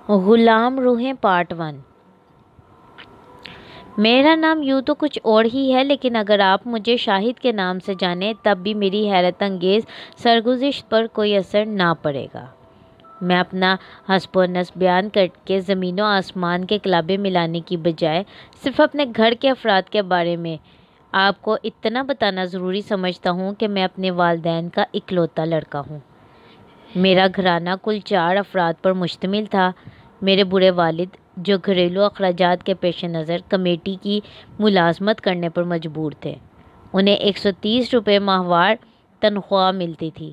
غلام روحیں پارٹ 1۔ میرا نام یوں تو کچھ اور ہی ہے، لیکن اگر آپ مجھے شاہد کے نام سے جانیں تب بھی میری حیرت انگیز سرگزشت پر کوئی اثر نہ پڑے گا۔ میں اپنا حسب و نسب بیان کر کے زمین و آسمان کے کلابے ملانے کی بجائے صرف اپنے گھر کے افراد کے بارے میں آپ کو اتنا بتانا ضروری سمجھتا ہوں کہ میں اپنے والدین کا اکلوتا لڑکا ہوں۔ میرا گھرانہ کل 4 افراد پر مشتمل تھا۔ میرے بوڑھے والد، جو گھریلو اخراجات کے پیش نظر کمیٹی کی ملازمت کرنے پر مجبور تھے، انہیں 130 روپے ماہوار تنخواہ ملتی تھی۔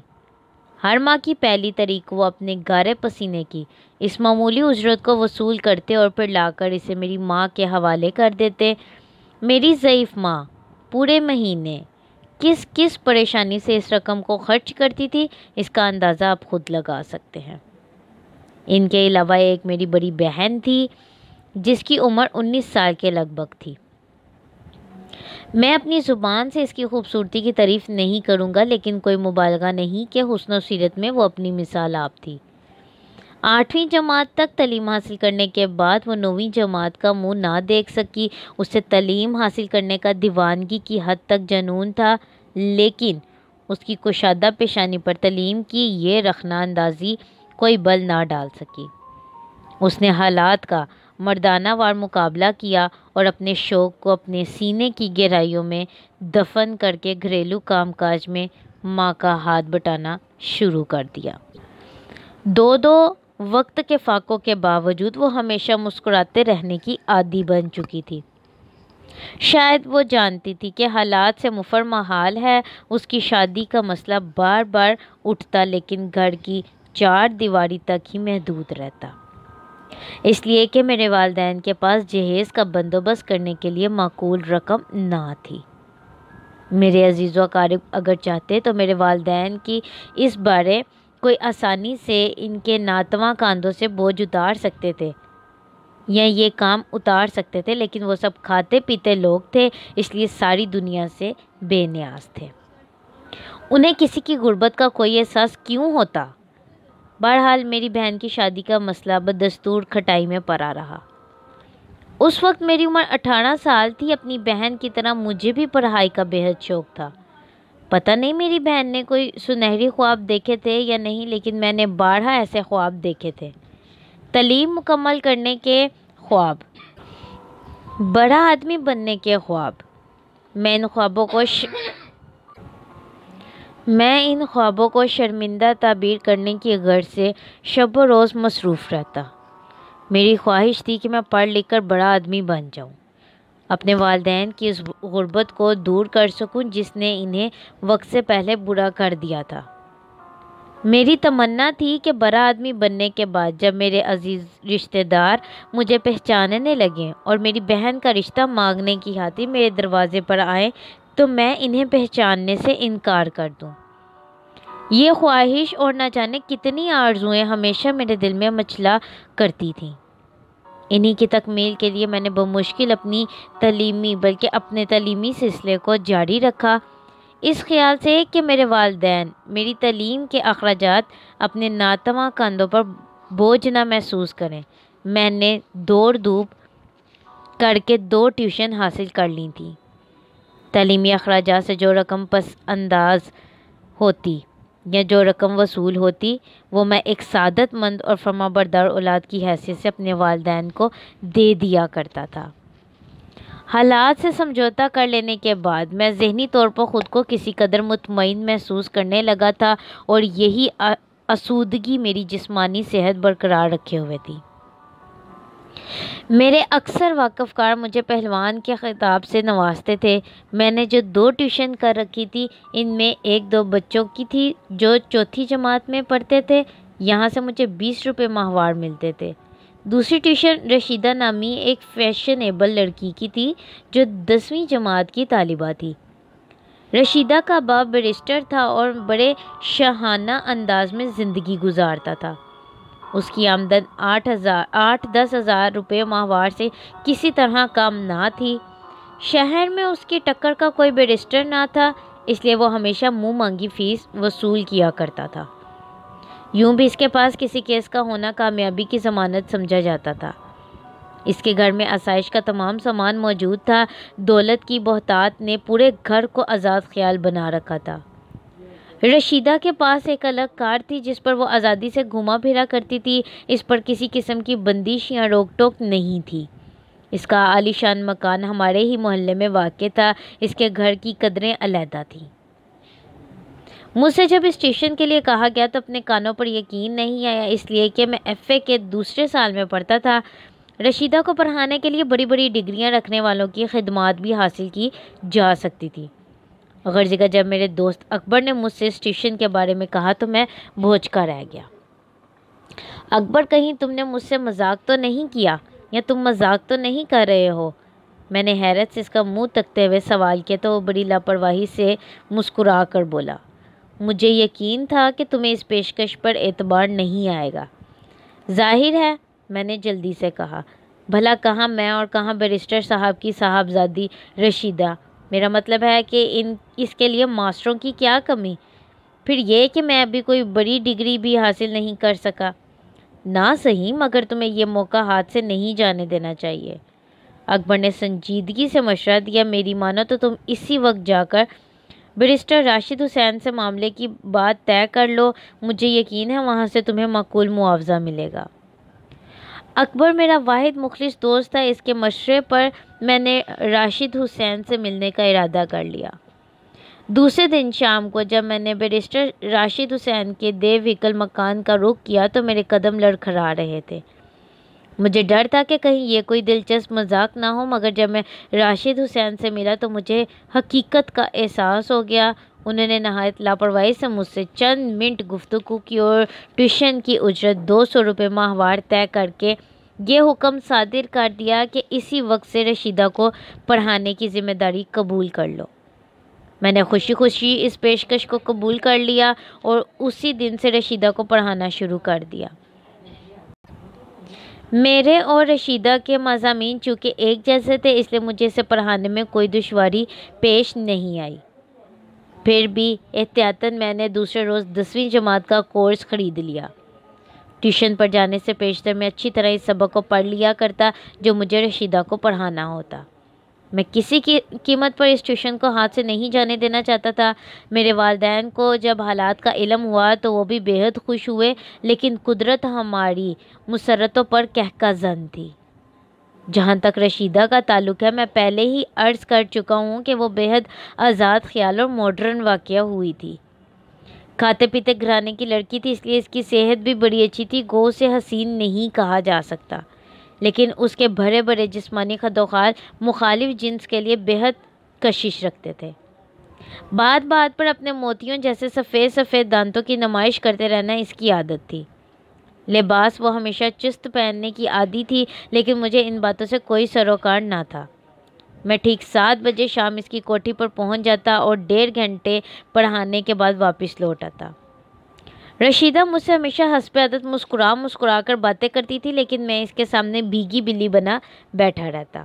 ہر ماہ کی پہلی تاریخ کو وہ اپنے گارے پسینے کی اس معمولی اجرت کو وصول کرتے اور پھر لا کر اسے میری ماں کے حوالے کر دیتے۔ میری ضعیف ماں پورے مہینے کس کس پریشانی سے اس رقم کو خرچ کرتی تھی، اس کا اندازہ آپ خود لگا سکتے ہیں۔ ان کے علاوہ ایک میری بڑی بہن تھی جس کی عمر 19 سال کے لگ بھگ تھی۔ میں اپنی زبان سے اس کی خوبصورتی کی تعریف نہیں کروں گا، لیکن کوئی مبالغہ نہیں کہ حسن و سیرت میں وہ اپنی مثال آپ تھی۔ 8ویں جماعت تک تعلیم حاصل کرنے کے بعد وہ 9ویں جماعت کا منہ نہ دیکھ سکی۔ اسے تعلیم حاصل کرنے کا دیوانگی کی حد تک جنون تھا، لیکن اس کی کشادہ پیشانی پر تعلیم کی یہ رخنہ اندازی کوئی بل نہ ڈال سکی۔ اس نے حالات کا مردانہ وار مقابلہ کیا اور اپنے شوق کو اپنے سینے کی گہرائیوں میں دفن کر کے گھریلو کام کاج میں ماں کا ہاتھ بٹانا شروع کر دیا۔ دو وقت کے فاقوں کے باوجود وہ ہمیشہ مسکراتے رہنے کی عادی بن چکی تھی۔ شاید وہ جانتی تھی کہ حالات سے مفر محال ہے، اس کی شادی کا مسئلہ بار بار اٹھتا لیکن گھر کی 4 دیواری تک ہی محدود رہتا، اس لیے کہ میرے والدین کے پاس جہیز کا بندوبست کرنے کے لیے معقول رقم نہ تھی۔ میرے عزیز و اقارب اگر چاہتے تو میرے والدین کی اس بارے کوئی آسانی سے ان کے ناتواں کاندھوں سے بوجھ اتار سکتے تھے یا یہ کام اتار سکتے تھے، لیکن وہ سب کھاتے پیتے لوگ تھے، اس لیے ساری دنیا سے بے نیاز تھے۔ انہیں کسی کی غربت کا کوئی احساس کیوں ہوتا؟ بہرحال میری بہن کی شادی کا مسئلہ بدستور کھٹائی میں پڑا رہا۔ اس وقت میری عمر 18 سال تھی۔ اپنی بہن کی طرح مجھے بھی پڑھائی کا بے حد شوق تھا۔ پتہ نہیں میری بہن نے کوئی سنہری خواب دیکھے تھے یا نہیں، لیکن میں نے بارہا ایسے خواب دیکھے تھے۔ تعلیم مکمل کرنے کے خواب، بڑا آدمی بننے کے خواب۔ میں ان خوابوں کو شرمندہ تعبیر کرنے کی غرض سے شب و روز مصروف رہتا۔ میری خواہش تھی کہ میں پڑھ لکھ کر بڑا آدمی بن جاؤں، اپنے والدین کی اس غربت کو دور کر سکوں جس نے انہیں وقت سے پہلے برا کر دیا تھا۔ میری تمنا تھی کہ بڑا آدمی بننے کے بعد جب میرے عزیز رشتہ دار مجھے پہچاننے لگیں اور میری بہن کا رشتہ مانگنے کی خاطر میرے دروازے پر آئیں تو میں انہیں پہچاننے سے انکار کر دوں۔ یہ خواہش اور نہ جانے کتنی آرزوئیں ہمیشہ میرے دل میں مچلا کرتی تھیں۔ انہی کی تکمیل کے لیے میں نے بمشکل اپنے تعلیمی سلسلے کو جاری رکھا، اس خیال سے کہ میرے والدین میری تعلیم کے اخراجات اپنے ناتواں کندھوں پر بوجھ نہ محسوس کریں۔ میں نے دوڑ دھوپ کر کے 2 ٹیوشن حاصل کر لی تھی۔ تعلیمی اخراجات سے جو رقم پس انداز ہوتی یا جو رقم وصول ہوتی وہ میں ایک سعادت مند اور فرمانبردار اولاد کی حیثیت سے اپنے والدین کو دے دیا کرتا تھا۔ حالات سے سمجھوتہ کر لینے کے بعد میں ذہنی طور پر خود کو کسی قدر مطمئن محسوس کرنے لگا تھا، اور یہی آسودگی میری جسمانی صحت برقرار رکھے ہوئے تھی۔ میرے اکثر واقف کار مجھے پہلوان کے خطاب سے نوازتے تھے۔ میں نے جو 2 ٹیوشن کر رکھی تھی ان میں ایک 2 بچوں کی تھی جو 4تھی جماعت میں پڑھتے تھے، یہاں سے مجھے 20 روپے ماہوار ملتے تھے۔ دوسری ٹیوشن رشیدہ نامی ایک فیشنیبل لڑکی کی تھی جو 10ویں جماعت کی طالبہ تھی۔ رشیدہ کا باپ بیرسٹر تھا اور بڑے شاہانہ انداز میں زندگی گزارتا تھا۔ اس کی آمدن 8-10 ہزار روپے ماہوار سے کسی طرح کم نہ تھی۔ شہر میں اس کی ٹکر کا کوئی بیرسٹر نہ تھا، اس لیے وہ ہمیشہ منہ مانگی فیس وصول کیا کرتا تھا۔ یوں بھی اس کے پاس کسی کیس کا ہونا کامیابی کی ضمانت سمجھا جاتا تھا۔ اس کے گھر میں آسائش کا تمام سامان موجود تھا۔ دولت کی بہتات نے پورے گھر کو آزاد خیال بنا رکھا تھا۔ رشیدہ کے پاس ایک الگ کار تھی جس پر وہ آزادی سے گھوما پھرا کرتی تھی۔ اس پر کسی قسم کی بندش یا روک ٹوک نہیں تھی۔ اس کا عالی شان مکان ہمارے ہی محلے میں واقع تھا۔ اس کے گھر کی قدریں علیحدہ تھیں۔ مجھ سے جب اسٹیشن کے لیے کہا گیا تو اپنے کانوں پر یقین نہیں آیا، اس لیے کہ میں ایف اے کے دوسرے سال میں پڑھتا تھا۔ رشیدہ کو پڑھانے کے لیے بڑی بڑی ڈگریاں رکھنے والوں کی خدمات بھی حاصل کی جا سکتی تھی۔ غیر جگہ جب میرے دوست اکبر نے مجھ سے اسٹیشن کے بارے میں کہا تو میں بھوچ کر رہ گیا۔ اکبر، کہیں تم نے مجھ سے مذاق تو نہیں کیا، یا تم مذاق تو نہیں کر رہے ہو؟ میں نے حیرت سے اس کا منہ تکتے ہوئے سوال کیا تو وہ بڑی لاپرواہی سے مسکرا کر بولا، مجھے یقین تھا کہ تمہیں اس پیشکش پر اعتبار نہیں آئے گا۔ ظاہر ہے، میں نے جلدی سے کہا، بھلا کہاں میں اور کہاں بیرسٹر صاحب کی صاحبزادی رشیدہ؟ میرا مطلب ہے کہ اس کے لیے ماسٹروں کی کیا کمی؟ پھر یہ کہ میں ابھی کوئی بڑی ڈگری بھی حاصل نہیں کر سکا۔ نہ صحیح، مگر تمہیں یہ موقع ہاتھ سے نہیں جانے دینا چاہیے۔ اکبر نے سنجیدگی سے مشورہ دیا، میری مانو تو تم اسی وقت جا کر بیرسٹر راشد حسین سے معاملے کی بات طے کر لو، مجھے یقین ہے وہاں سے تمہیں معقول معاوضہ ملے گا۔ اکبر میرا واحد مخلص دوست تھا، اس کے مشورے پر میں نے راشد حسین سے ملنے کا ارادہ کر لیا۔ دوسرے دن شام کو جب میں نے بیرسٹر راشد حسین کے دیو ہیکل مکان کا رخ کیا تو میرے قدم لڑکھڑا رہے تھے۔ مجھے ڈر تھا کہ کہیں یہ کوئی دلچسپ مذاق نہ ہو، مگر جب میں راشد حسین سے ملا تو مجھے حقیقت کا احساس ہو گیا۔ انہوں نے نہایت لاپرواہی سے مجھ سے چند منٹ گفتگو کی اور ٹیوشن کی اجرت 200 روپے ماہوار طے کر کے یہ حکم صادر کر دیا کہ اسی وقت سے رشیدہ کو پڑھانے کی ذمہ داری قبول کر لو۔ میں نے خوشی خوشی اس پیشکش کو قبول کر لیا اور اسی دن سے رشیدہ کو پڑھانا شروع کر دیا۔ میرے اور رشیدہ کے مضامین چونکہ ایک جیسے تھے اس لیے مجھے اسے پڑھانے میں کوئی دشواری پیش نہیں آئی۔ پھر بھی احتیاطاً میں نے دوسرے روز 10ویں جماعت کا کورس خرید لیا۔ ٹیوشن پر جانے سے پیشتر میں اچھی طرح اس سبق کو پڑھ لیا کرتا جو مجھے رشیدہ کو پڑھانا ہوتا۔ میں کسی کی قیمت پر اس ٹیوشن کو ہاتھ سے نہیں جانے دینا چاہتا تھا۔ میرے والدین کو جب حالات کا علم ہوا تو وہ بھی بے حد خوش ہوئے، لیکن قدرت ہماری مسرتوں پر کہکا زن تھی۔ جہاں تک رشیدہ کا تعلق ہے، میں پہلے ہی عرض کر چکا ہوں کہ وہ بے حد آزاد خیال اور ماڈرن واقعہ ہوئی تھی۔ کھاتے پیتے گھرانے کی لڑکی تھی، اس لیے اس کی صحت بھی بڑی اچھی تھی۔ گو اسے حسین نہیں کہا جا سکتا، لیکن اس کے بڑے بڑے جسمانی خدوخال مخالف جنس کے لیے بے حد کشش رکھتے تھے۔ بات بات پر اپنے موتیوں جیسے سفید سفید دانتوں کی نمائش کرتے رہنا اس کی عادت تھی۔ لباس وہ ہمیشہ چست پہننے کی عادی تھی، لیکن مجھے ان باتوں سے کوئی سروکار نہ تھا۔ میں ٹھیک 7 بجے شام اس کی کوٹھی پر پہنچ جاتا اور 1.5 گھنٹے پڑھانے کے بعد واپس لوٹ آتا۔ رشیدہ مجھ سے ہمیشہ حسب عادت مسکرا کر باتیں کرتی تھی، لیکن میں اس کے سامنے بھیگی بلی بنا بیٹھا رہتا۔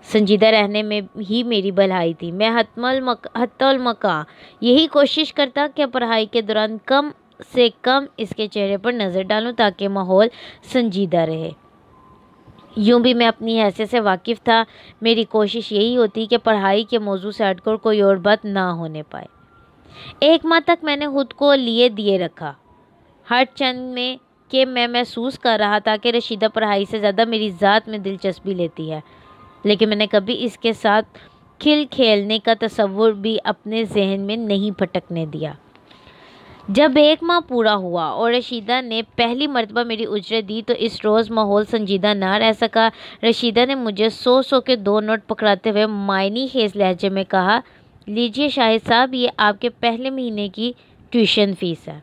سنجیدہ رہنے میں ہی میری بھلائی تھی۔ میں حتی المکا یہی کوشش کرتا کہ پڑھائی کے دوران کم سے کم اس کے چہرے پر نظر ڈالوں تاکہ ماحول سنجیدہ رہے۔ یوں بھی میں اپنی حیثیت سے واقف تھا۔ میری کوشش یہی ہوتی کہ پڑھائی کے موضوع سے ہٹ کر کوئی اور بات نہ ہونے پائے۔ 1 ماہ تک میں نے خود کو لیے دیے رکھا، ہر چند میں کہ میں محسوس کر رہا تھا کہ رشیدہ پڑھائی سے زیادہ میری ذات میں دلچسپی لیتی ہے، لیکن میں نے کبھی اس کے ساتھ کھیلنے کا تصور بھی اپنے ذہن میں نہیں پھٹکنے دیا۔ جب 1 ماہ پورا ہوا اور رشیدہ نے پہلی مرتبہ میری اجرت دی تو اس روز ماحول سنجیدہ نہ رہ سکا۔ رشیدہ نے مجھے 100 کے 2 نوٹ پکڑاتے ہوئے معنی خیز لہجے میں کہا، لیجیے شاہد صاحب، یہ آپ کے پہلے مہینے کی ٹیوشن فیس ہے۔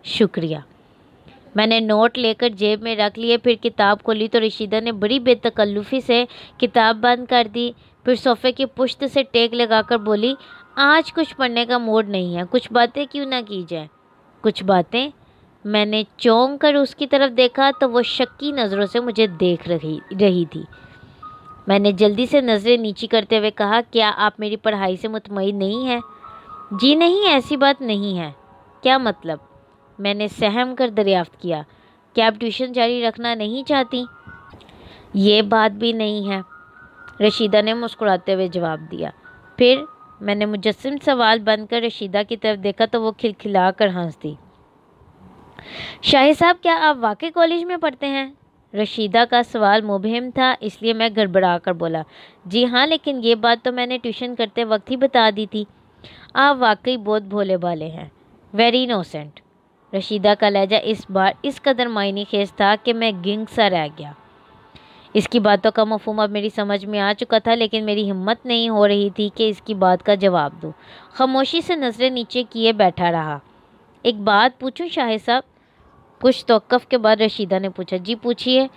شکریہ۔ میں نے نوٹ لے کر جیب میں رکھ لیے، پھر کتاب کھولی تو رشیدہ نے بڑی بے تکلفی سے کتاب بند کر دی، پھر صوفے کی پشت سے ٹیک لگا کر بولی، آج کچھ پڑھنے کا موڈ نہیں ہے، کچھ باتیں کیوں نہ کی جائیں؟ کچھ باتیں؟ میں نے چونک کر اس کی طرف دیکھا تو وہ شکی نظروں سے مجھے دیکھ رہی تھی۔ میں نے جلدی سے نظریں نیچی کرتے ہوئے کہا، کیا آپ میری پڑھائی سے مطمئن نہیں ہیں؟ جی نہیں، ایسی بات نہیں ہے۔ کیا مطلب؟ میں نے سہم کر دریافت کیا، کیا آپ ٹیوشن جاری رکھنا نہیں چاہتی؟ یہ بات بھی نہیں ہے، رشیدہ نے مسکراتے ہوئے جواب دیا۔ پھر میں نے مجسم سوال بند کر رشیدہ کی طرف دیکھا تو وہ کھلکھلا کر ہنس دی۔ شاہد صاحب، کیا آپ واقعی کالج میں پڑھتے ہیں؟ رشیدہ کا سوال مبہم تھا، اس لیے میں گڑبڑا کر بولا، جی ہاں، لیکن یہ بات تو میں نے ٹیوشن کرتے وقت ہی بتا دی تھی۔ آپ واقعی بہت بھولے بھالے ہیں، ویری انوسینٹ۔ رشیدہ کا لہجہ اس بار اس قدر معنی خیز تھا کہ میں گنگ سا رہ گیا۔ اس کی باتوں کا مفہوم اب میری سمجھ میں آ چکا تھا، لیکن میری ہمت نہیں ہو رہی تھی کہ اس کی بات کا جواب دوں۔ خاموشی سے نظریں نیچے کیے بیٹھا رہا۔ ایک بات پوچھوں شاہد صاحب؟ کچھ توقف کے بعد رشیدہ نے پوچھا۔ جی پوچھیے۔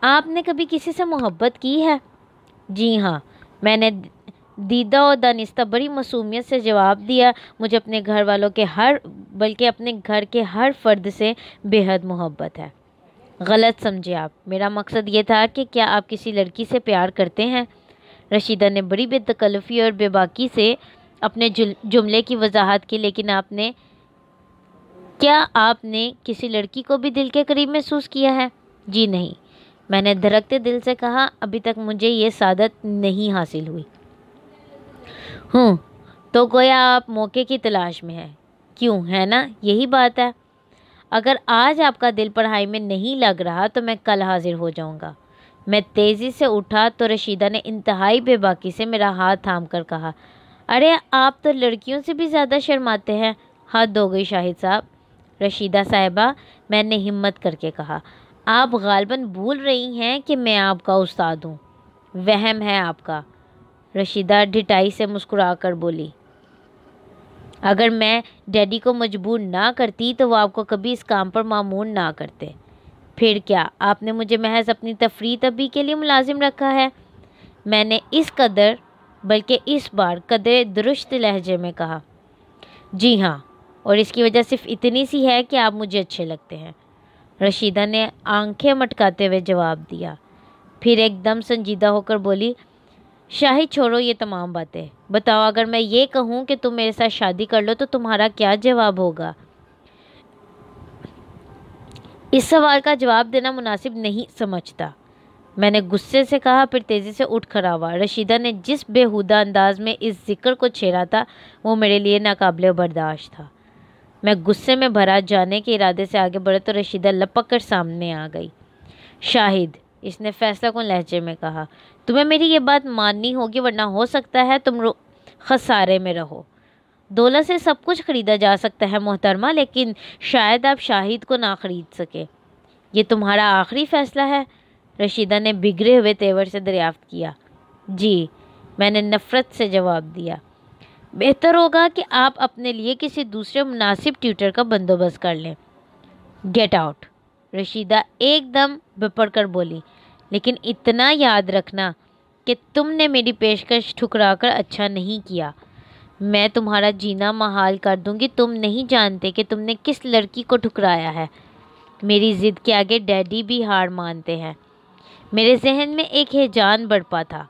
آپ نے کبھی کسی سے محبت کی ہے؟ جی ہاں، میں نے دیدہ و دانستہ بڑی معصومیت سے جواب دیا۔ مجھے اپنے گھر والوں کے بلکہ اپنے گھر کے ہر فرد سے بے حد محبت ہے۔ غلط سمجھے آپ، میرا مقصد یہ تھا کہ کیا آپ کسی لڑکی سے پیار کرتے ہیں؟ رشیدہ نے بڑی بے تکلفی اور بے باکی سے اپنے جملے کی وضاحت کی، لیکن کیا آپ نے کسی لڑکی کو بھی دل کے قریب محسوس کیا ہے؟ جی نہیں، میں نے دھڑکتے دل سے کہا، ابھی تک مجھے یہ سعادت نہیں حاصل ہوئی۔ تو گویا آپ موقع کی تلاش میں ہیں، کیوں ہے نا؟ یہی بات ہے۔ اگر آج آپ کا دل پڑھائی میں نہیں لگ رہا تو میں کل حاضر ہو جاؤں گا۔ میں تیزی سے اٹھا تو رشیدہ نے انتہائی بے باکی سے میرا ہاتھ تھام کر کہا، ارے آپ تو لڑکیوں سے بھی زیادہ شرماتے ہیں، حد ہو گئی شاہد صاحب۔ رشیدہ صاحبہ، میں نے ہمت کر کے کہا، آپ غالباً بھول رہی ہیں کہ میں آپ کا استاد ہوں۔ وہم ہے آپ کا، رشیدہ ڈھٹائی سے مسکرا کر بولی۔ اگر میں ڈیڈی کو مجبور نہ کرتی تو وہ آپ کو کبھی اس کام پر مامور نہ کرتے۔ پھر کیا آپ نے مجھے محض اپنی تفریح طبی کے لیے ملازم رکھا ہے؟ میں نے بلکہ اس بار قدرے درست لہجے میں کہا۔ جی ہاں، اور اس کی وجہ صرف اتنی سی ہے کہ آپ مجھے اچھے لگتے ہیں، رشیدہ نے آنکھیں مٹکاتے ہوئے جواب دیا۔ پھر ایک دم سنجیدہ ہو کر بولی، شاہد چھوڑو یہ تمام باتیں، بتاؤ اگر میں یہ کہوں کہ تم میرے ساتھ شادی کر لو تو تمہارا کیا جواب ہوگا؟ اس سوال کا جواب دینا مناسب نہیں سمجھتا، میں نے غصے سے کہا، پھر تیزی سے اٹھ کھڑا ہوا۔ رشیدہ نے جس بےہودہ انداز میں اس ذکر کو چھیڑا تھا وہ میرے لیے ناقابل برداشت تھا۔ میں غصے میں بھرا جانے کے ارادے سے آگے بڑھا تو رشیدہ لپک کر سامنے آ گئی۔ شاہد، اس نے فیصلہ کن لہجے میں کہا، تمہیں میری یہ بات ماننی ہوگی ورنہ ہو سکتا ہے تم خسارے میں رہو۔ دولت سے سب کچھ خریدا جا سکتا ہے محترمہ، لیکن شاید آپ شاہد کو نہ خرید سکے۔ یہ تمہارا آخری فیصلہ ہے؟ رشیدہ نے بگڑے ہوئے تیور سے دریافت کیا۔ جی، میں نے نفرت سے جواب دیا۔ بہتر ہوگا کہ آپ اپنے لیے کسی دوسرے مناسب ٹیوٹر کا بندوبست کر لیں۔ گیٹ آؤٹ، رشیدہ ایک دم بپڑ کر بولی، لیکن اتنا یاد رکھنا کہ تم نے میری پیشکش ٹھکرا کر اچھا نہیں کیا۔ میں تمہارا جینا محال کر دوں گی۔ تم نہیں جانتے کہ تم نے کس لڑکی کو ٹھکرایا ہے۔ میری ضد کے آگے ڈیڈی بھی ہار مانتے ہیں۔ میرے ذہن میں ایک ہیجان برپا تھا۔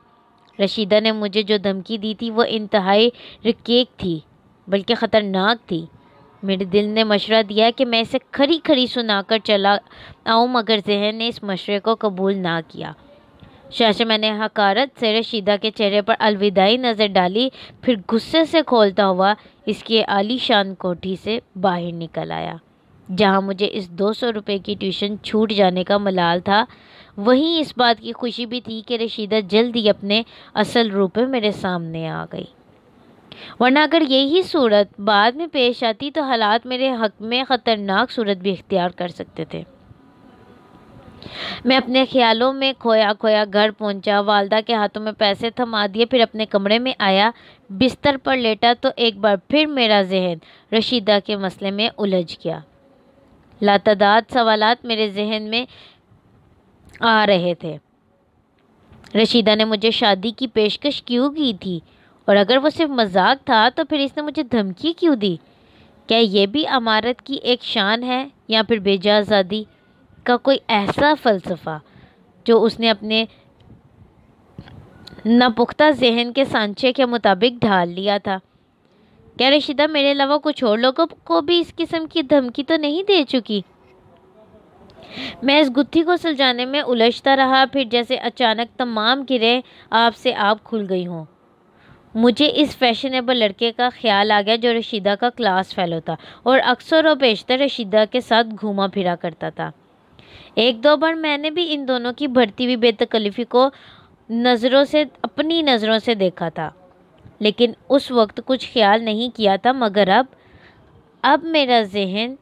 رشیدہ نے مجھے جو دھمکی دی تھی وہ انتہائی رقیق تھی، بلکہ خطرناک تھی۔ میرے دل نے مشورہ دیا کہ میں اسے کھری کھری سنا کر چلا آؤں، مگر ذہن نے اس مشورے کو قبول نہ کیا۔ چنانچہ میں نے حقارت سے رشیدہ کے چہرے پر الوداعی نظر ڈالی، پھر غصے سے کھولتا ہوا اس کی عالی شان کوٹھی سے باہر نکل آیا۔ جہاں مجھے اس 200 روپے کی ٹیوشن چھوٹ جانے کا ملال تھا، وہیں اس بات کی خوشی بھی تھی کہ رشیدہ جلد ہی اپنے اصل روپ میں میرے سامنے آ گئی۔ ورنہ اگر یہی صورت بعد میں پیش آتی تو حالات میرے حق میں خطرناک صورت بھی اختیار کر سکتے تھے۔ میں اپنے خیالوں میں کھویا گھر پہنچا، والدہ کے ہاتھوں میں پیسے تھما دیے، پھر اپنے کمرے میں آیا، بستر پر لیٹا تو ایک بار پھر میرا ذہن رشیدہ کے مسئلے میں الجھ گیا۔ لاتعداد سوالات میرے ذہن میں آ رہے تھے۔ رشیدہ نے مجھے شادی کی پیشکش کیوں کی تھی؟ اور اگر وہ صرف مذاق تھا تو پھر اس نے مجھے دھمکی کیوں دی؟ کیا یہ بھی امارت کی ایک شان ہے یا پھر بے جا آزادی کا کوئی ایسا فلسفہ جو اس نے اپنے ناپختہ ذہن کے سانچے کے مطابق ڈھال لیا تھا؟ کیا رشیدہ میرے علاوہ کچھ اور لوگوں کو بھی اس قسم کی دھمکی تو نہیں دے چکی؟ میں اس گتھی کو سلجھانے میں الجھتا رہا، پھر جیسے اچانک تمام گرہیں آپ سے آپ کھل گئی ہوں۔ مجھے اس فیشنیبل لڑکے کا خیال آ گیا جو رشیدہ کا کلاس فیلو تھا اور اکثر و بیشتر رشیدہ کے ساتھ گھوما پھرا کرتا تھا۔ ایک دو بار میں نے بھی ان دونوں کی بڑھتی ہوئی بے تکلفی کو اپنی نظروں سے دیکھا تھا، لیکن اس وقت کچھ خیال نہیں کیا تھا، مگر اب میرا ذہن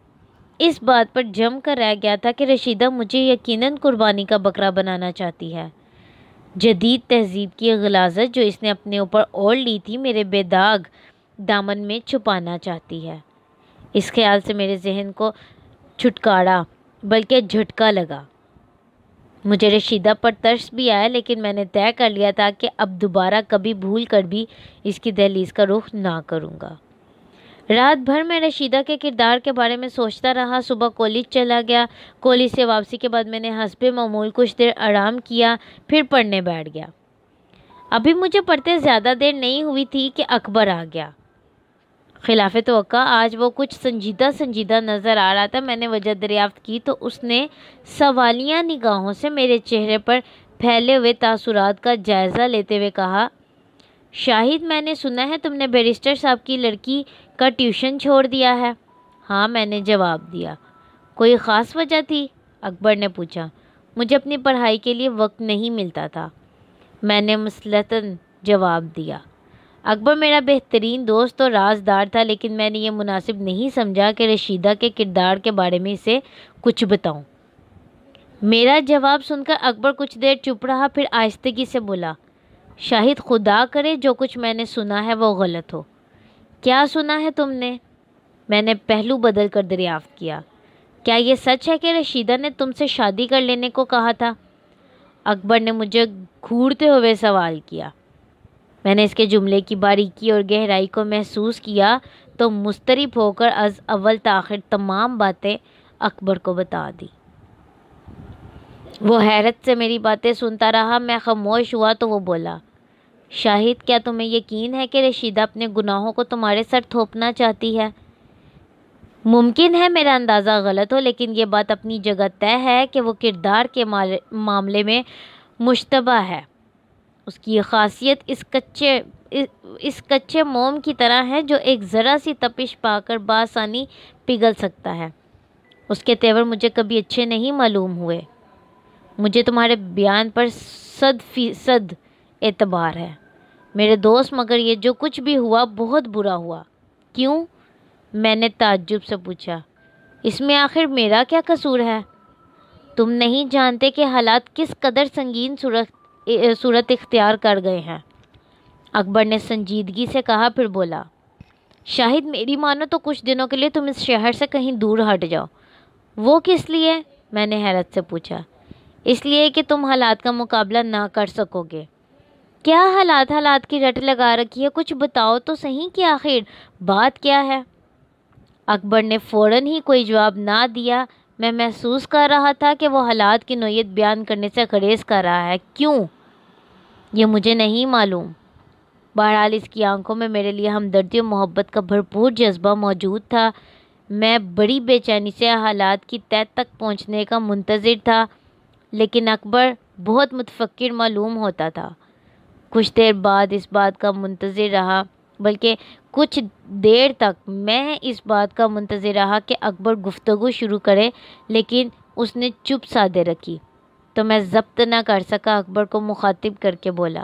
اس بات پر جم کر رہ گیا تھا کہ رشیدہ مجھے یقیناً قربانی کا بکرا بنانا چاہتی ہے۔ جدید تہذیب کی غلاظت جو اس نے اپنے اوپر اوڑھ لی تھی میرے بے داغ دامن میں چھپانا چاہتی ہے۔ اس خیال سے میرے ذہن کو چھٹکارا بلکہ جھٹکا لگا۔ مجھے رشیدہ پر ترس بھی آیا، لیکن میں نے طے کر لیا تھا کہ اب دوبارہ کبھی بھول کر بھی اس کی دہلیز کا رخ نہ کروں گا۔ رات بھر میں رشیدہ کے کردار کے بارے میں سوچتا رہا۔ صبح کالج چلا گیا۔ کالج سے واپسی کے بعد میں نے حسب معمول کچھ دیر آرام کیا، پھر پڑھنے بیٹھ گیا۔ ابھی مجھے پڑھتے زیادہ دیر نہیں ہوئی تھی کہ اکبر آ گیا۔ خلاف توقع آج وہ کچھ سنجیدہ نظر آ رہا تھا۔ میں نے وجہ دریافت کی تو اس نے سوالیہ نگاہوں سے میرے چہرے پر پھیلے ہوئے تاثرات کا جائزہ لیتے ہوئے کہا، شاہد، میں نے سنا ہے تم نے بیرسٹر صاحب کی لڑکی کا ٹیوشن چھوڑ دیا ہے۔ ہاں، میں نے جواب دیا۔ کوئی خاص وجہ تھی؟ اکبر نے پوچھا۔ مجھے اپنی پڑھائی کے لیے وقت نہیں ملتا تھا، میں نے مصلحتاً جواب دیا۔ اکبر میرا بہترین دوست اور رازدار تھا، لیکن میں نے یہ مناسب نہیں سمجھا کہ رشیدہ کے کردار کے بارے میں اسے کچھ بتاؤں۔ میرا جواب سن کر اکبر کچھ دیر چپ رہا، پھر آہستگی سے بولا، شاہد، خدا کرے جو کچھ میں نے سنا ہے وہ غلط ہو۔ کیا سنا ہے تم نے؟ میں نے پہلو بدل کر دریافت کیا۔ کیا یہ سچ ہے کہ رشیدہ نے تم سے شادی کر لینے کو کہا تھا؟ اکبر نے مجھے گھورتے ہوئے سوال کیا۔ میں نے اس کے جملے کی باریکی اور گہرائی کو محسوس کیا تو مضطرب ہو کر از اول تاخر تمام باتیں اکبر کو بتا دی۔ وہ حیرت سے میری باتیں سنتا رہا۔ میں خاموش ہوا تو وہ بولا، شاہد، کیا تمہیں یقین ہے کہ رشیدہ اپنے گناہوں کو تمہارے سر تھوپنا چاہتی ہے؟ ممکن ہے میرا اندازہ غلط ہو، لیکن یہ بات اپنی جگہ طے ہے کہ وہ کردار کے معاملے میں مشتبہ ہے۔ اس کی خاصیت اس کچے موم کی طرح ہے جو ایک ذرا سی تپش پا کر بآسانی پگھل سکتا ہے۔ اس کے تیور مجھے کبھی اچھے نہیں معلوم ہوئے۔ مجھے تمہارے بیان پر 100% اعتبار ہے میرے دوست، مگر یہ جو کچھ بھی ہوا بہت برا ہوا۔ کیوں؟ میں نے تعجب سے پوچھا۔ اس میں آخر میرا کیا قصور ہے؟ تم نہیں جانتے کہ حالات کس قدر سنگین صورت اختیار کر گئے ہیں، اکبر نے سنجیدگی سے کہا، پھر بولا، شاہد، میری مانو تو کچھ دنوں کے لیے تم اس شہر سے کہیں دور ہٹ جاؤ۔ وہ کس لیے؟ میں نے حیرت سے پوچھا۔ اس لیے کہ تم حالات کا مقابلہ نہ کر سکو گے۔ کیا حالات کی رٹ لگا رکھی ہے؟ کچھ بتاؤ تو صحیح کہ آخر بات کیا ہے؟ اکبر نے فوراً ہی کوئی جواب نہ دیا۔ میں محسوس کر رہا تھا کہ وہ حالات کی نوعیت بیان کرنے سے گریز کر رہا ہے۔ کیوں؟ یہ مجھے نہیں معلوم۔ بہرحال اس کی آنکھوں میں میرے لیے ہمدردی اور محبت کا بھرپور جذبہ موجود تھا۔ میں بڑی بے چینی سے حالات کی تہہ تک پہنچنے کا منتظر تھا، لیکن اکبر بہت متفکر معلوم ہوتا تھا۔ کچھ دیر بعد اس بات کا منتظر رہا، بلکہ کچھ دیر تک میں اس بات کا منتظر رہا کہ اکبر گفتگو شروع کرے، لیکن اس نے چپ سادھے رکھی تو میں ضبط نہ کر سکا اکبر کو مخاطب کر کے بولا،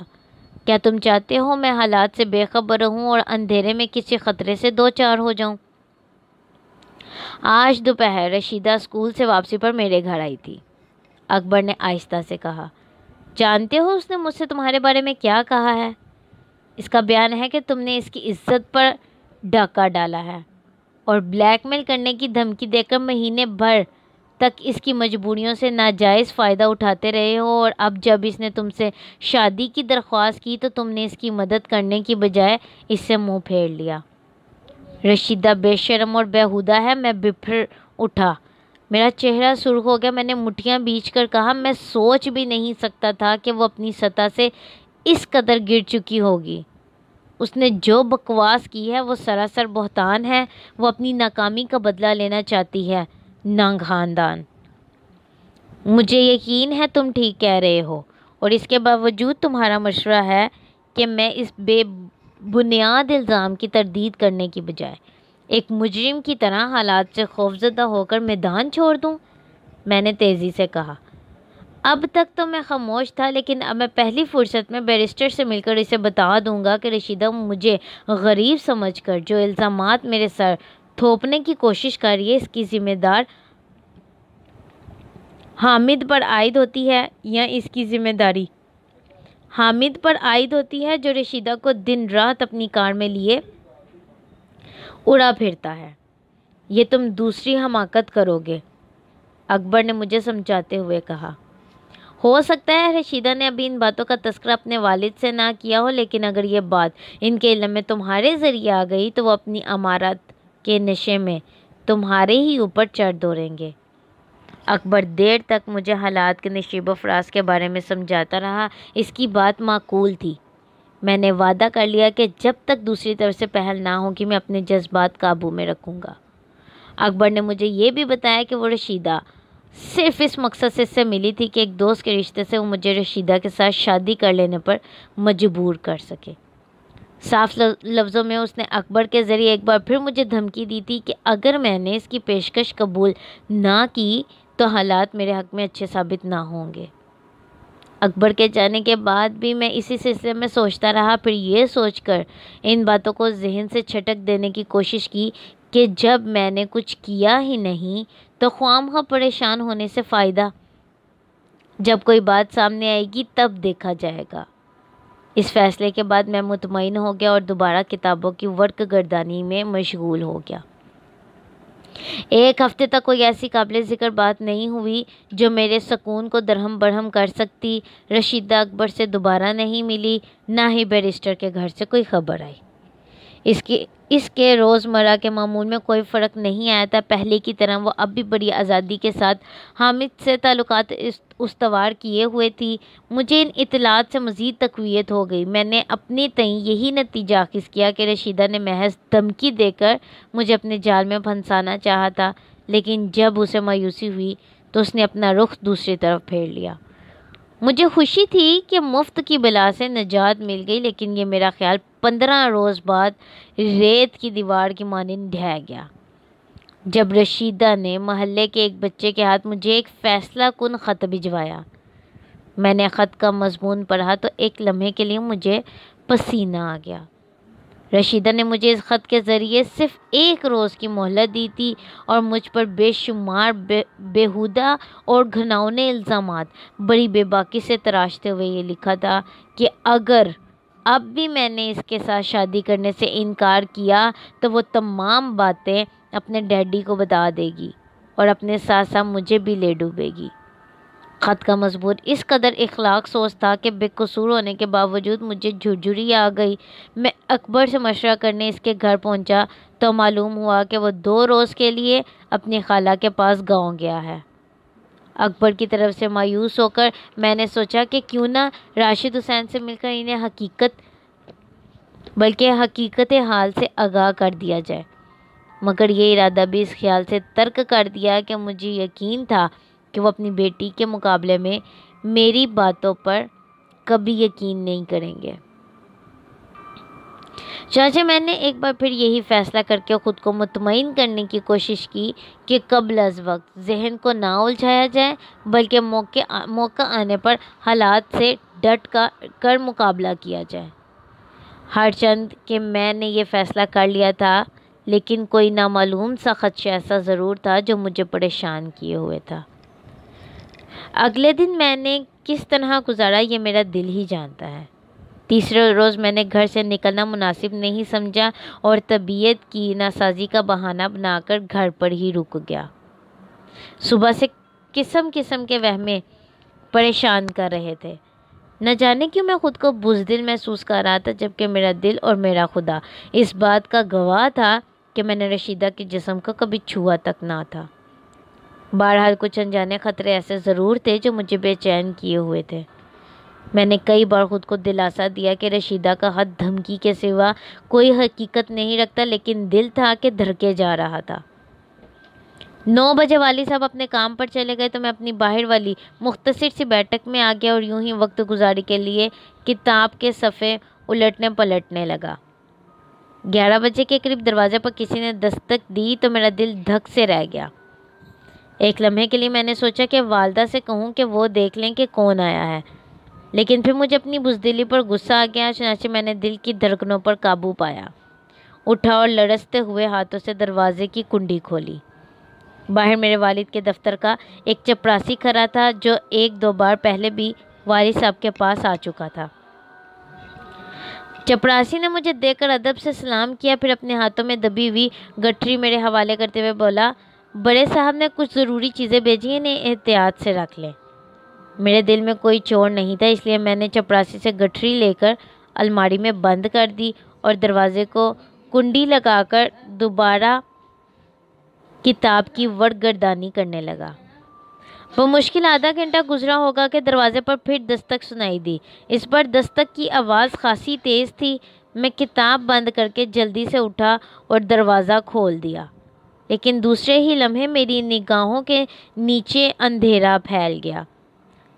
کیا تم چاہتے ہو میں حالات سے بے خبر رہوں اور اندھیرے میں کسی خطرے سے دو چار ہو جاؤں؟ آج دوپہر رشیدہ اسکول سے واپسی پر میرے گھر آئی تھی، اکبر نے آہستہ سے کہا۔ جانتے ہو اس نے مجھ سے تمہارے بارے میں کیا کہا ہے؟ اس کا بیان ہے کہ تم نے اس کی عزت پر ڈاکہ ڈالا ہے اور بلیک میل کرنے کی دھمکی دے کر مہینے بھر تک اس کی مجبوریوں سے ناجائز فائدہ اٹھاتے رہے ہو، اور اب جب اس نے تم سے شادی کی درخواست کی تو تم نے اس کی مدد کرنے کی بجائے اس سے منہ پھیر لیا۔ رشیدہ بے شرم اور بیہودہ ہے۔ میں بفر اٹھا، میرا چہرہ سرخ ہو گیا۔ میں نے مٹھیاں بیچ کر کہا، میں سوچ بھی نہیں سکتا تھا کہ وہ اپنی سطح سے اس قدر گر چکی ہوگی۔ اس نے جو بکواس کی ہے وہ سراسر بہتان ہے۔ وہ اپنی ناکامی کا بدلہ لینا چاہتی ہے، ننگ خاندان۔ مجھے یقین ہے تم ٹھیک کہہ رہے ہو، اور اس کے باوجود تمہارا مشورہ ہے کہ میں اس بے بنیاد الزام کی تردید کرنے کی بجائے ایک مجرم کی طرح حالات سے خوفزدہ ہو کر میدان چھوڑ دوں، میں نے تیزی سے کہا۔ اب تک تو میں خاموش تھا، لیکن اب میں پہلی فرصت میں بیرسٹر سے مل کر اسے بتا دوں گا کہ رشیدہ مجھے غریب سمجھ کر جو الزامات میرے سر تھوپنے کی کوشش کر رہی ہے، اس کی ذمہ دار حامد پر عائد ہوتی ہے، یا اس کی ذمہ داری حامد پر عائد ہوتی ہے جو رشیدہ کو دن رات اپنی کار میں لیے اڑا پھرتا ہے۔ یہ تم دوسری حماقت کرو گے، اکبر نے مجھے سمجھاتے ہوئے کہا۔ ہو سکتا ہے رشیدہ نے ابھی ان باتوں کا تذکرہ اپنے والد سے نہ کیا ہو، لیکن اگر یہ بات ان کے علم میں تمہارے ذریعے آ گئی تو وہ اپنی امارات کے نشے میں تمہارے ہی اوپر چڑھ دوڑیں گے۔ اکبر دیر تک مجھے حالات کے نشیب و فراز کے بارے میں سمجھاتا رہا۔ اس کی بات معقول تھی۔ میں نے وعدہ کر لیا کہ جب تک دوسری طرف سے پہل نہ ہوگی میں اپنے جذبات قابو میں رکھوں گا۔ اکبر نے مجھے یہ بھی بتایا کہ وہ رشیدہ صرف اس مقصد سے اس سے ملی تھی کہ ایک دوست کے رشتے سے وہ مجھے رشیدہ کے ساتھ شادی کر لینے پر مجبور کر سکے۔ صاف لفظوں میں اس نے اکبر کے ذریعے ایک بار پھر مجھے دھمکی دی تھی کہ اگر میں نے اس کی پیشکش قبول نہ کی تو حالات میرے حق میں اچھے ثابت نہ ہوں گے۔ اکبر کے جانے کے بعد بھی میں اسی سلسلے میں سوچتا رہا، پھر یہ سوچ کر ان باتوں کو ذہن سے چھٹک دینے کی کوشش کی کہ جب میں نے کچھ کیا ہی نہیں تو خواہ پریشان ہونے سے فائدہ، جب کوئی بات سامنے آئے گی تب دیکھا جائے گا۔ اس فیصلے کے بعد میں مطمئن ہو گیا اور دوبارہ کتابوں کی ورق گردانی میں مشغول ہو گیا۔ ایک ہفتے تک کوئی ایسی قابل ذکر بات نہیں ہوئی جو میرے سکون کو درہم برہم کر سکتی۔ رشیدہ اکبر سے دوبارہ نہیں ملی، نہ ہی بیرسٹر کے گھر سے کوئی خبر آئی۔ اس کے روزمرہ کے معمول میں کوئی فرق نہیں آیا تھا۔ پہلے کی طرح وہ اب بھی بڑی آزادی کے ساتھ حامد سے تعلقات استوار کیے ہوئے تھی۔ مجھے ان اطلاعات سے مزید تقویت ہو گئی۔ میں نے اپنے تئیں یہی نتیجہ اخذ کیا کہ رشیدہ نے محض دھمکی دے کر مجھے اپنے جال میں پھنسانا چاہا تھا، لیکن جب اسے مایوسی ہوئی تو اس نے اپنا رخ دوسری طرف پھیر لیا۔ مجھے خوشی تھی کہ مفت کی بلا سے نجات مل گئی، لیکن یہ میرا خیال 15 روز بعد ریت کی دیوار کی مانند ڈھہ گیا، جب رشیدہ نے محلے کے ایک بچے کے ہاتھ مجھے ایک فیصلہ کن خط بھجوایا۔ میں نے خط کا مضمون پڑھا تو ایک لمحے کے لیے مجھے پسینہ آ گیا۔ رشیدہ نے مجھے اس خط کے ذریعے صرف 1 روز کی مہلت دی تھی اور مجھ پر بے شمار بیہودہ اور گھناؤنے الزامات بڑی بے باکی سے تراشتے ہوئے یہ لکھا تھا کہ اگر اب بھی میں نے اس کے ساتھ شادی کرنے سے انکار کیا تو وہ تمام باتیں اپنے ڈیڈی کو بتا دے گی اور اپنے ساتھ ساتھ مجھے بھی لے ڈوبے گی۔ خط کا مضمون اس قدر اخلاق سوز تھا کہ بے قصور ہونے کے باوجود مجھے جھرجھری آ گئی۔ میں اکبر سے مشورہ کرنے اس کے گھر پہنچا تو معلوم ہوا کہ وہ 2 روز کے لیے اپنی خالہ کے پاس گاؤں گیا ہے۔ اکبر کی طرف سے مایوس ہو کر میں نے سوچا کہ کیوں نہ راشد حسین سے مل کر انہیں حقیقت حال سے آگاہ کر دیا جائے، مگر یہ ارادہ بھی اس خیال سے ترک کر دیا کہ مجھے یقین تھا کہ وہ اپنی بیٹی کے مقابلے میں میری باتوں پر کبھی یقین نہیں کریں گے۔ چنانچہ میں نے ایک بار پھر یہی فیصلہ کر کے خود کو مطمئن کرنے کی کوشش کی کہ قبل از وقت ذہن کو نہ الجھایا جائے، بلکہ موقع آنے پر حالات سے ڈٹ کر مقابلہ کیا جائے۔ ہرچند کہ میں نے یہ فیصلہ کر لیا تھا، لیکن کوئی نامعلوم سا خدشہ ایسا ضرور تھا جو مجھے پریشان کیے ہوئے تھا۔ اگلے دن میں نے کس طرح گزارا یہ میرا دل ہی جانتا ہے۔ تیسرے روز میں نے گھر سے نکلنا مناسب نہیں سمجھا اور طبیعت کی ناسازی کا بہانہ بنا کر گھر پر ہی رک گیا۔ صبح سے قسم قسم کے وہمیں پریشان کر رہے تھے۔ نہ جانے کیوں میں خود کو بزدل محسوس کر رہا تھا، جبکہ میرا دل اور میرا خدا اس بات کا گواہ تھا کہ میں نے رشیدہ کے جسم کو کبھی چھوا تک نہ تھا۔ بہرحال کچھ انجانے خطرے ایسے ضرور تھے جو مجھے بے چین کیے ہوئے تھے۔ میں نے کئی بار خود کو دلاسا دیا کہ رشیدہ کا خط دھمکی کے سوا کوئی حقیقت نہیں رکھتا، لیکن دل تھا کہ دھڑکے جا رہا تھا۔ 9 بجے والد صاحب اپنے کام پر چلے گئے تو میں اپنی باہر والی مختصر سی بیٹھک میں آ گیا اور یوں ہی وقت گزاری کے لیے کتاب کے صفحے الٹنے پلٹنے لگا۔ 11 بجے کے قریب دروازے پر کسی نے دستک دی تو میرا دل دھک سے رہ گیا۔ ایک لمحے کے لیے میں نے سوچا کہ والدہ سے کہوں کہ وہ دیکھ لیں کہ کون آیا ہے، لیکن پھر مجھے اپنی بزدلی پر غصہ آ گیا۔ چنانچہ میں نے دل کی دھڑکنوں پر قابو پایا، اٹھا اور لرزتے ہوئے ہاتھوں سے دروازے کی کنڈی کھولی۔ باہر میرے والد کے دفتر کا ایک چپراسی کھڑا تھا جو 1-2 بار پہلے بھی والد صاحب کے پاس آ چکا تھا۔ چپراسی نے مجھے دیکھ کر ادب سے سلام کیا، پھر اپنے ہاتھوں میں دبی ہوئی گٹھری میرے حوالے کرتے ہوئے بولا، بڑے صاحب نے کچھ ضروری چیزیں بھیجی ہیں، انہیں احتیاط سے رکھ لیں۔ میرے دل میں کوئی چور نہیں تھا، اس لیے میں نے چپراسی سے گٹھری لے کر الماری میں بند کر دی اور دروازے کو کنڈی لگا کر دوبارہ کتاب کی ورق کرنے لگا۔ بمشکل آدھا گھنٹہ گزرا ہوگا کہ دروازے پر پھر دستک سنائی دی۔ اس بار دستک کی آواز خاصی تیز تھی۔ میں کتاب بند کر کے جلدی سے اٹھا اور دروازہ کھول دیا، لیکن دوسرے ہی لمحے میری نگاہوں کے نیچے اندھیرا پھیل گیا۔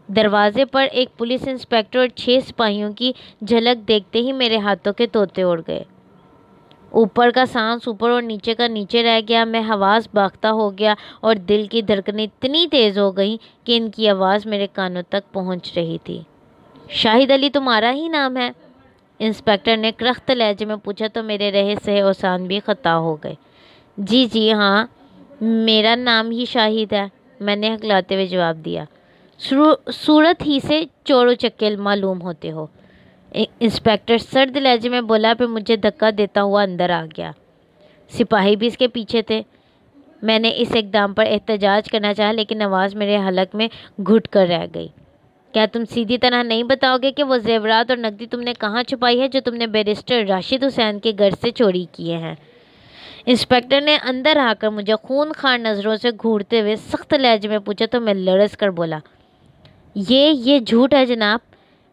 دروازے پر ایک پولیس انسپکٹر اور 6 سپاہیوں کی جھلک دیکھتے ہی میرے ہاتھوں کے طوطے اڑ گئے۔ اوپر کا سانس اوپر اور نیچے کا نیچے رہ گیا۔ میں حواس باختہ ہو گیا اور دل کی دھڑکنیں اتنی تیز ہو گئیں کہ ان کی آواز میرے کانوں تک پہنچ رہی تھی۔ شاہد علی تمہارا ہی نام ہے؟ انسپکٹر نے کرخت لہجے میں پوچھا تو میرے رہے سہے اوسان بھی خطا ہو گئے۔ جی ہاں، میرا نام ہی شاہد ہے، میں نے ہکلاتے ہوئے جواب دیا۔ صورت ہی سے چور و چکیل معلوم ہوتے ہو، انسپکٹر سرد لہجے میں بولا، پھر مجھے دھکا دیتا ہوا اندر آ گیا۔ سپاہی بھی اس کے پیچھے تھے۔ میں نے اس اقدام پر احتجاج کرنا چاہا، لیکن آواز میرے حلق میں گھٹ کر رہ گئی۔ کیا تم سیدھی طرح نہیں بتاؤ گے کہ وہ زیورات اور نقدی تم نے کہاں چھپائی ہے جو تم نے بیرسٹر راشد حسین کے گھر سے چوری کیے ہیں؟ انسپکٹر نے اندر آ کر مجھے خون خوار نظروں سے گھورتے ہوئے سخت لہجے میں پوچھا تو میں لرز کر بولا، یہ جھوٹ ہے جناب،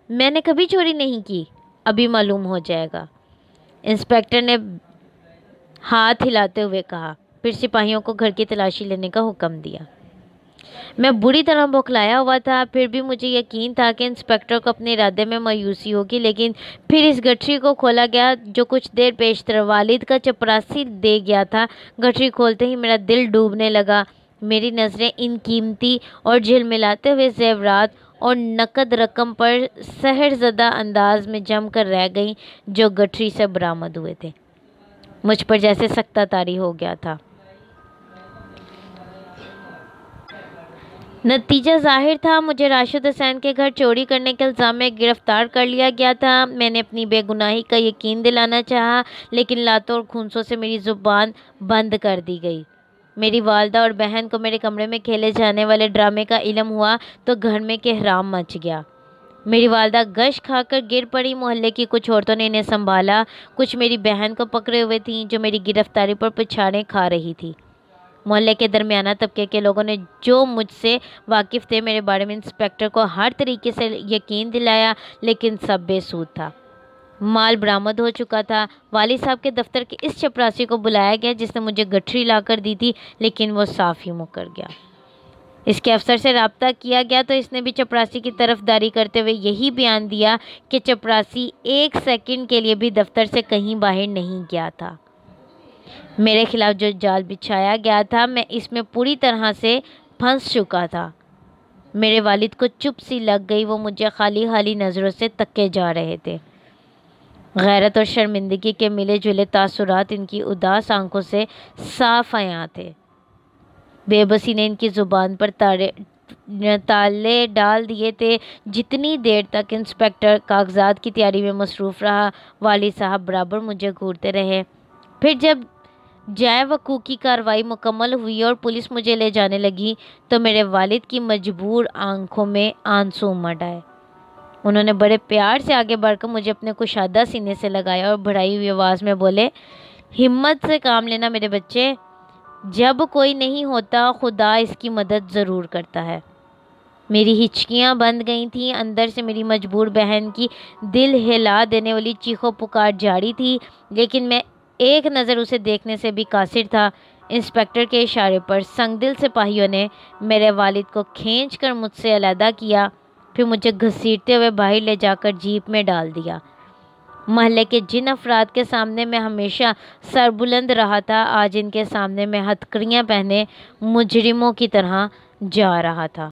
میں نے کبھی چوری نہیں کی، ابھی معلوم ہو جائے گا، انسپکٹر نے ہاتھ ہلاتے ہوئے کہا، پھر سپاہیوں کو گھر کی تلاشی لینے کا حکم دیا۔ میں بری طرح بوکھلایا ہوا تھا، پھر بھی مجھے یقین تھا کہ انسپکٹر کو اپنے ارادے میں مایوسی ہوگی، لیکن پھر اس گٹھری کو کھولا گیا جو کچھ دیر پیشتر والد کا چپراسی دے گیا تھا۔ گٹھری کھولتے ہی میرا دل ڈوبنے لگا۔ میری نظریں ان قیمتی اور جھلملاتے ہوئے زیورات اور نقد رقم پر سحر زدہ انداز میں جم کر رہ گئیں جو گٹھری سے برآمد ہوئے تھے۔ مجھ پر جیسے سکتہ طاری ہو گیا تھا۔ نتیجہ ظاہر تھا، مجھے راشد حسین کے گھر چوری کرنے کے الزام میں گرفتار کر لیا گیا تھا۔ میں نے اپنی بے گناہی کا یقین دلانا چاہا، لیکن لاتوں اور کھونسوں سے میری زبان بند کر دی گئی۔ میری والدہ اور بہن کو میرے کمرے میں کھیلے جانے والے ڈرامے کا علم ہوا تو گھر میں کوہرام مچ گیا۔ میری والدہ گش کھا کر گر پڑی۔ محلے کی کچھ عورتوں نے انہیں سنبھالا، کچھ میری بہن کو پکڑے ہوئے تھیں جو میری گرفتاری پر پچھاڑیں کھا رہی تھی۔ محلے کے درمیانہ طبقے کے لوگوں نے جو مجھ سے واقف تھے میرے بارے میں انسپکٹر کو ہر طریقے سے یقین دلایا، لیکن سب بے سود تھا۔ مال برآمد ہو چکا تھا۔ والد صاحب کے دفتر کے اس چپراسی کو بلایا گیا جس نے مجھے گٹھری لا کر دی تھی، لیکن وہ صاف ہی مکر گیا۔ اس کے افسر سے رابطہ کیا گیا تو اس نے بھی چپراسی کی طرفداری کرتے ہوئے یہی بیان دیا کہ چپراسی 1 سیکنڈ کے لیے بھی دفتر سے کہیں باہر نہیں گیا تھا۔ میرے خلاف جو جال بچھایا گیا تھا میں اس میں پوری طرح سے پھنس چکا تھا۔ میرے والد کو چپ سی لگ گئی، وہ مجھے خالی خالی نظروں سے تکے جا رہے تھے۔ غیرت اور شرمندگی کے ملے جلے تاثرات ان کی اداس آنکھوں سے صاف عیاں تھے۔ بے بسی نے ان کی زبان پر تالے ڈال دیے تھے۔ جتنی دیر تک انسپکٹر کاغذات کی تیاری میں مصروف رہا، والد صاحب برابر مجھے گھورتے رہے۔ پھر جب جائے وقوع کی کارروائی مکمل ہوئی اور پولیس مجھے لے جانے لگی تو میرے والد کی مجبور آنکھوں میں آنسو امڈ آئے۔ انہوں نے بڑے پیار سے آگے بڑھ کر مجھے اپنے کشادہ سینے سے لگایا اور بڑھائی ہوئی آواز میں بولے، ہمت سے کام لینا میرے بچے، جب کوئی نہیں ہوتا خدا اس کی مدد ضرور کرتا ہے۔ میری ہچکیاں بند گئی تھیں، اندر سے میری مجبور بہن کی دل ہلا دینے والی چیخو پکار جاری تھی، لیکن میں ایک نظر اسے دیکھنے سے بھی قاصر تھا۔ انسپکٹر کے اشارے پر سنگدل سپاہیوں نے میرے والد کو کھینچ کر مجھ سے علیحدہ کیا، پھر مجھے گھسیٹتے ہوئے باہر لے جا کر جیپ میں ڈال دیا۔ محلے کے جن افراد کے سامنے میں ہمیشہ سر بلند رہا تھا، آج ان کے سامنے میں ہتھکڑیاں پہنے مجرموں کی طرح جا رہا تھا۔